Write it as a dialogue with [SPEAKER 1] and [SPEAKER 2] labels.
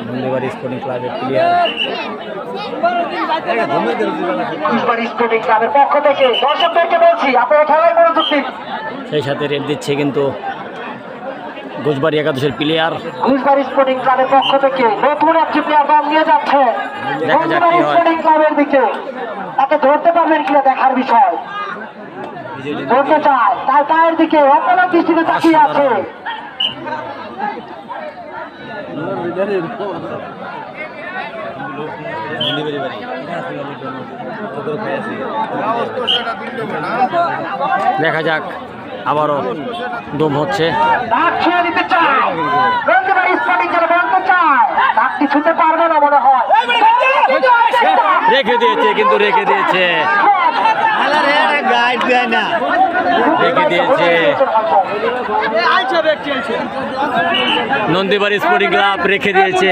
[SPEAKER 1] Nandibari sporting ক্লাবের player
[SPEAKER 2] sporting ক্লাবের পক্ষ থেকে দর্শকদেরকে বলছি আপনারা খেলায় মনোযোগ দিন।
[SPEAKER 1] সেই সাথে রেড দিচ্ছে কিন্তু ঘোষবাড়ি একাদশের প্লেয়ার।
[SPEAKER 2] ঘোষবাড়ি স্পোর্টিং ক্লাবের পক্ষ থেকে নতুন একটি প্লেয়ার দল নিয়ে যাচ্ছে নন্দীবাড়ি স্পোর্টিং ক্লাবের দিকে। তাকে ধরতে পারবেন কিনা দেখার বিষয়। ধরতে চায় তার পায়ের দিকে অপরাধ দৃষ্টিতে তাকিয়ে আছে।
[SPEAKER 1] দেখা যাক আবারও ডুব হচ্ছে। রেখে দিয়েছে কিন্তু রেখে দিয়েছে রেখে দিয়েছে নন্দীবাড়ি স্পোর্টিং ক্লাব রেখে দিয়েছে।